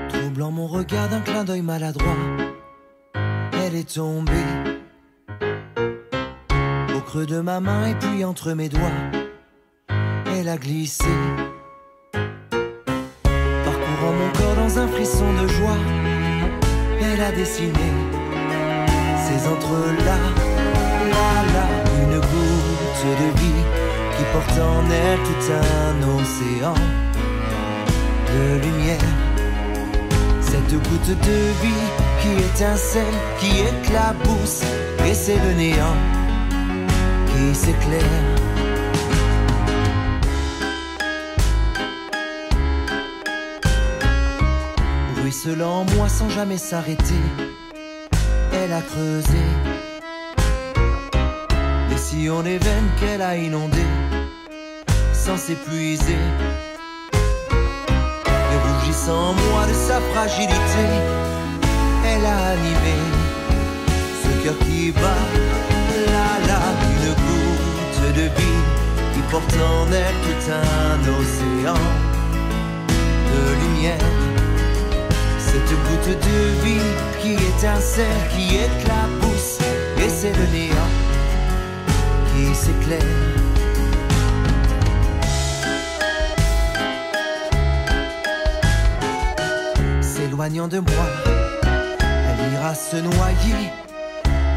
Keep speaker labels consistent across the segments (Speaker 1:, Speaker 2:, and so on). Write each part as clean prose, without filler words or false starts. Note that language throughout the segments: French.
Speaker 1: Troublant mon regard d'un clin d'œil maladroit, elle est tombée au creux de ma main et puis entre mes doigts, elle a glissé, parcourant mon corps dans un frisson de joie. Elle a dessiné ses entrelacs, une goutte de vie qui porte en elle tout un océan de lumière. Cette goutte de vie qui étincelle, qui éclabousse, et c'est le néant qui s'éclaire. Ruisselant en moi sans jamais s'arrêter, elle a creusé des sillons, des veines qu'elle a inondées sans s'épuiser. Et rougissant en moi de sa fragilité, elle a animé ce cœur qui bat, une goutte de vie qui porte en elle tout un océan de lumière. Cette goutte de vie qui étincelle, qui éclabousse, et c'est le néant qui s'éclaire. S'éloignant de moi, elle ira se noyer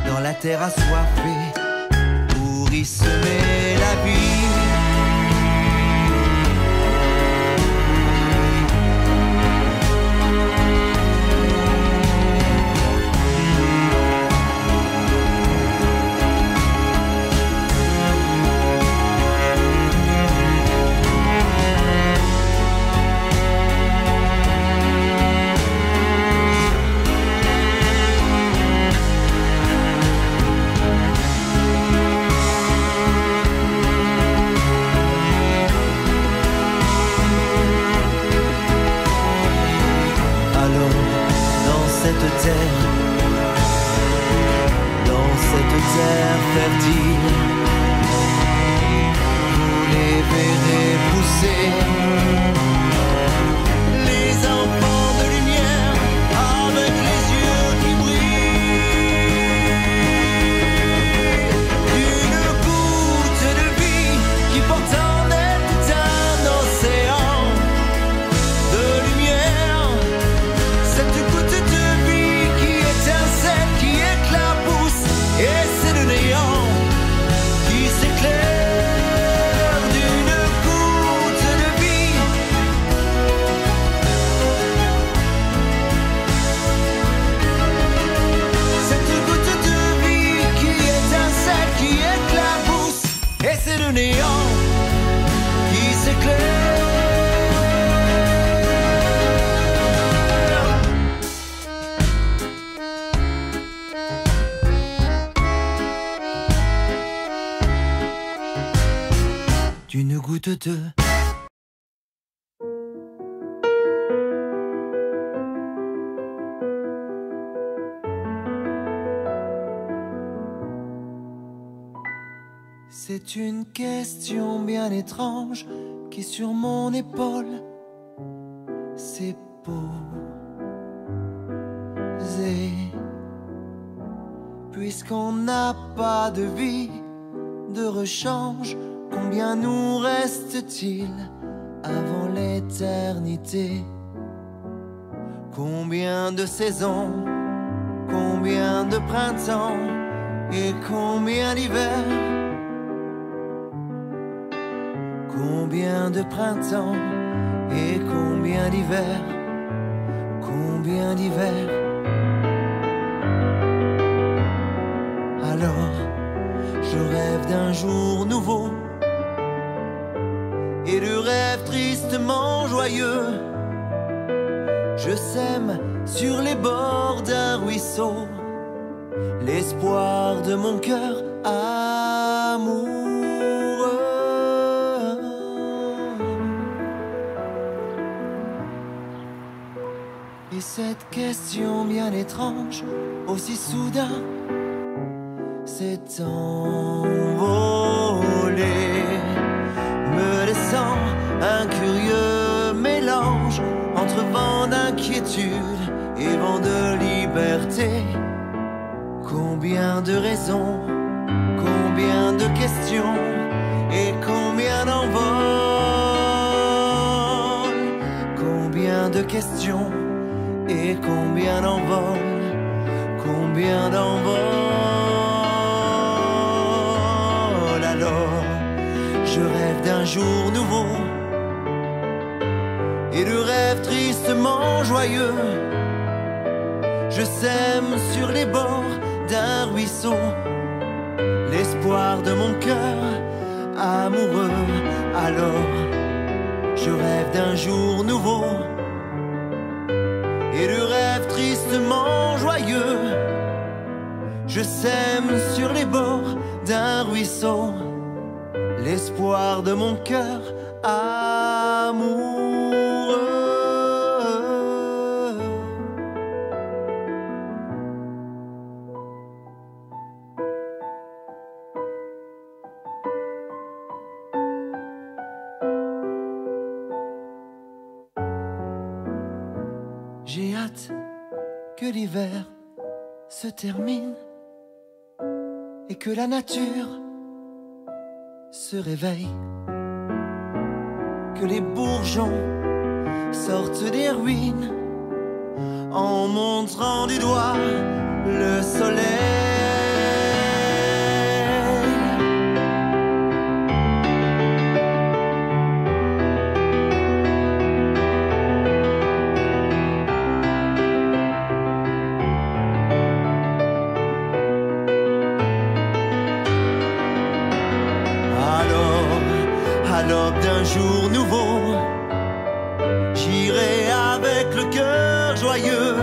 Speaker 1: dans la terre assoiffée pour y semer la vie. Dans cette terre fertile, vous les verrez pousser, les enfants de lumière avec les yeux qui brillent. Une goutte de vie qui porte en elle tout un océan de lumière. Cette goutte de vie qui étincelle, qui éclabousse, et c'est le néant qui s'éclaire. D'une goutte de vie, cette goutte de vie qui étincelle, qui éclabousse, et c'est le néant qui s'éclaire. D'une goutte de... C'est une question bien étrange qui est sur mon épaule s'est posée. Puisqu'on n'a pas de vie, de rechange, combien nous reste-t-il avant l'éternité? Combien de saisons, combien de printemps et combien d'hiver? Combien de printemps et combien d'hiver? Combien d'hiver? Alors, je rêve d'un jour nouveau et de rêves tristement joyeux. Je sème sur les bords d'un ruisseau l'espoir de mon cœur amoureux. Et cette question bien étrange, aussi soudain, s'est envolée. liberté. Combien de raisons, combien de questions et combien d'envols. Combien de questions et combien d'envols. Combien d'envols. Alors, je rêve d'un jour nouveau et de rêves tristement joyeux. Je sème sur les bords d'un ruisseau l'espoir de mon cœur amoureux. Alors, je rêve d'un jour nouveau et de rêves tristement joyeux. Je sème sur les bords d'un ruisseau l'espoir de mon cœur amoureux. J'ai hâte que l'hiver se termine et que la nature se réveille, que les bourgeons sortent des ruines en montrant du doigt le soleil. À l'aube d'un jour nouveau, j'irai avec le cœur joyeux.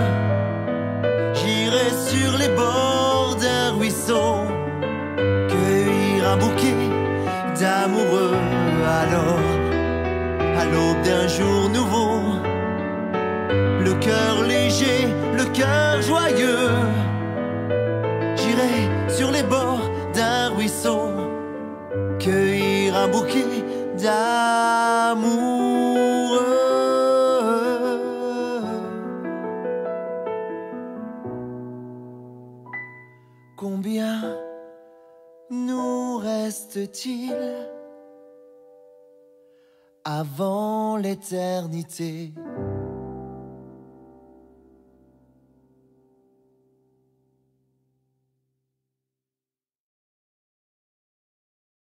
Speaker 1: J'irai sur les bords d'un ruisseau, cueillir un bouquet d'amoureux. Alors, à l'aube d'un jour nouveau, le cœur léger, le cœur joyeux, j'irai sur les bords d'un ruisseau, cueillir un bouquet d'amoureux. Combien nous reste-t-il avant l'éternité?